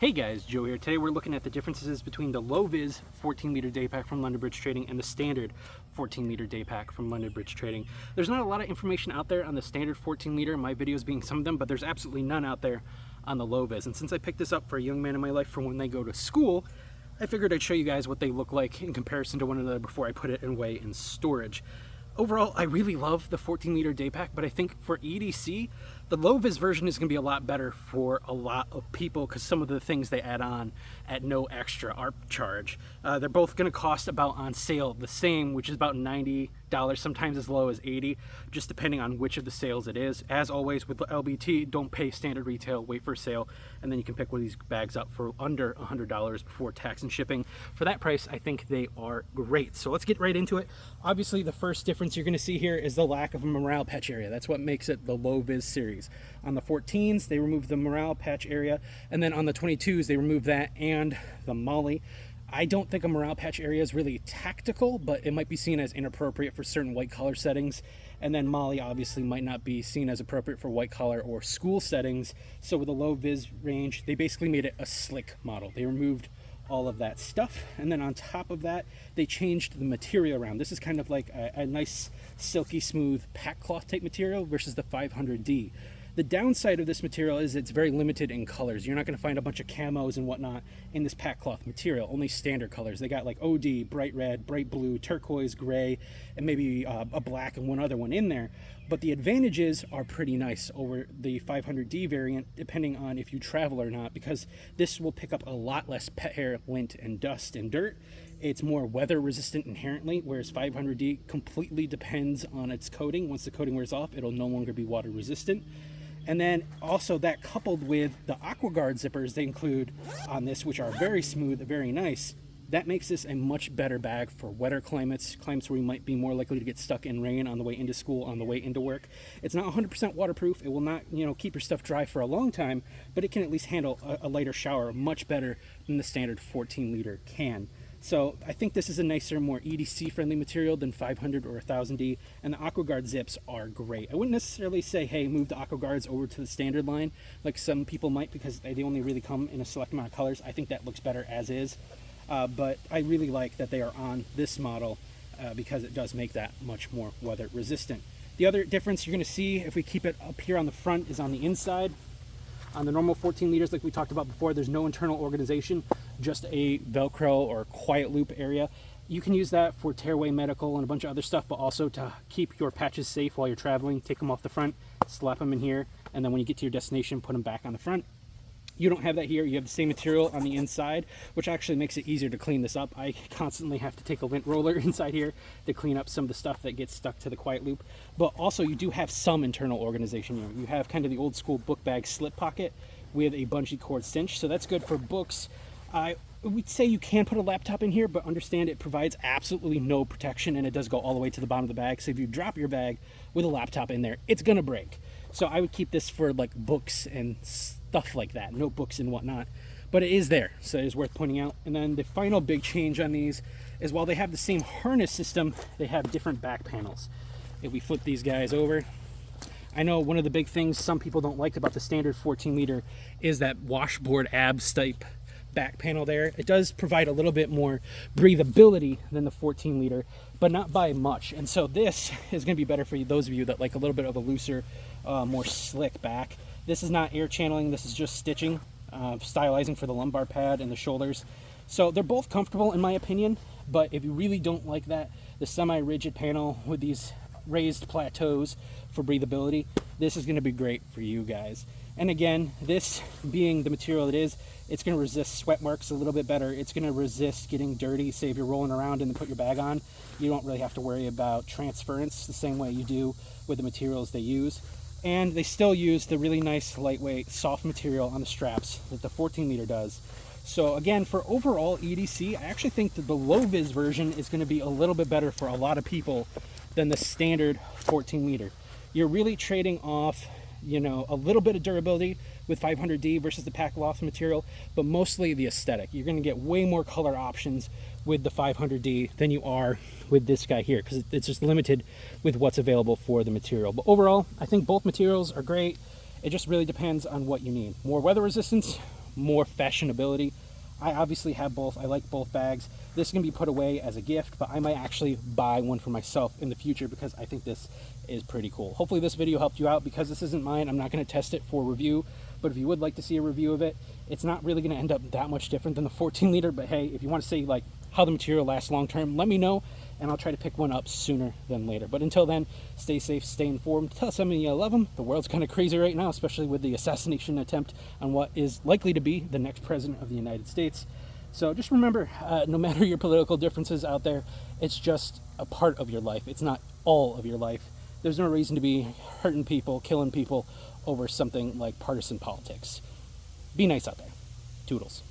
Hey guys, Joe here. Today we're looking at the differences between the low-vis 14-liter day pack from London Bridge Trading and the standard 14-liter day pack from London Bridge Trading. There's not a lot of information out there on the standard 14-liter, my videos being some of them, but there's absolutely none out there on the low-vis. And since I picked this up for a young man in my life for when they go to school, I figured I'd show you guys what they look like in comparison to one another before I put it away in storage. Overall, I really love the 14-liter day pack, but I think for EDC, the low-vis version is going to be a lot better for a lot of people because some of the things they add on at no extra ARP charge. They're both going to cost about on sale the same, which is about $90, sometimes as low as $80, just depending on which of the sales it is. As always with the LBT, don't pay standard retail, wait for a sale, and then you can pick one of these bags up for under $100 before tax and shipping. For that price, I think they are great. So let's get right into it. Obviously, the first difference you're going to see here is the lack of a morale patch area. That's what makes it the low-vis series. On the 14s, they removed the morale patch area, and then on the 22s, they removed that and the molly. I don't think a morale patch area is really tactical, but it might be seen as inappropriate for certain white collar settings. And then molly obviously might not be seen as appropriate for white collar or school settings. So with a low vis range, they basically made it a slick model. They removed all of that stuff, and then on top of that they changed the material around. This is kind of like a nice silky smooth pack cloth type material versus the 500D. The downside of this material is it's very limited in colors. You're not going to find a bunch of camos and whatnot in this pack cloth material, only standard colors. They got like OD, bright red, bright blue, turquoise, gray, and maybe a black and one other one in there. But the advantages are pretty nice over the 500D variant, depending on if you travel or not, because this will pick up a lot less pet hair, lint, and dust and dirt. It's more weather resistant inherently, whereas 500D completely depends on its coating. Once the coating wears off, it'll no longer be water resistant. And then also that coupled with the AquaGuard zippers they include on this, which are very smooth, very nice, that makes this a much better bag for wetter climates where you might be more likely to get stuck in rain on the way into school, on the way into work. It's not 100% waterproof. It will not, keep your stuff dry for a long time, but it can at least handle a lighter shower much better than the standard 14-liter can. So I think this is a nicer, more EDC-friendly material than 500 or 1000D, and the AquaGuard zips are great. I wouldn't necessarily say, hey, move the AquaGuards over to the standard line, like some people might, because they only really come in a select amount of colors. I think that looks better as is, but I really like that they are on this model because it does make that much more weather resistant. The other difference you're going to see, if we keep it up here on the front, is on the inside. On the normal 14 liters, like we talked about before, there's no internal organization, just a Velcro or quiet loop area. You can use that for tearaway medical and a bunch of other stuff, but also to keep your patches safe while you're traveling. Take them off the front, slap them in here, and then when you get to your destination, put them back on the front. You don't have that here. You have the same material on the inside, which actually makes it easier to clean this up. I constantly have to take a lint roller inside here to clean up some of the stuff that gets stuck to the quiet loop. But also you do have some internal organization here. You have kind of the old school book bag slip pocket with a bungee cord cinch. So that's good for books. I would say you can put a laptop in here, but understand it provides absolutely no protection, and it does go all the way to the bottom of the bag. So if you drop your bag with a laptop in there, it's gonna break. So I would keep this for like books and stuff like that, notebooks and whatnot, but it is there, so it is worth pointing out. And then the final big change on these is while they have the same harness system, they have different back panels. If we flip these guys over, I know one of the big things some people don't like about the standard 14-liter is that washboard abs type back panel there. It does provide a little bit more breathability than the 14-liter, but not by much. And so this is going to be better for those of you that like a little bit of a looser, more slick back. This is not air channeling, this is just stitching, stylizing for the lumbar pad and the shoulders. So they're both comfortable in my opinion, but if you really don't like that, the semi-rigid panel with these raised plateaus for breathability, this is going to be great for you guys. And again, this being the material it is, it's going to resist sweat marks a little bit better. It's going to resist getting dirty. Say if you're rolling around and then put your bag on, you don't really have to worry about transference the same way you do with the materials they use. And they still use the really nice, lightweight, soft material on the straps that the 14-liter does. So again, for overall EDC, I actually think that the low-vis version is going to be a little bit better for a lot of people than the standard 14-liter. You're really trading off, a little bit of durability with 500D versus the pack cloth material, but mostly the aesthetic. You're going to get way more color options with the 500D than you are with this guy here, because it's just limited with what's available for the material. But overall, I think both materials are great. It just really depends on what you need. More weather resistance, more fashionability. I obviously have both. I like both bags. This can be put away as a gift, but I might actually buy one for myself in the future because I think this is pretty cool. Hopefully this video helped you out. Because this isn't mine, I'm not going to test it for review, but if you would like to see a review of it, it's not really going to end up that much different than the 14 liter, but hey, if you want to see like how the material lasts long term, let me know and I'll try to pick one up sooner than later. But until then, stay safe, stay informed, tell somebody you love them. The world's kind of crazy right now, especially with the assassination attempt on what is likely to be the next president of the United States. So just remember, no matter your political differences out there, it's just a part of your life. It's not all of your life. There's no reason to be hurting people, killing people over something like partisan politics. Be nice out there. Toodles.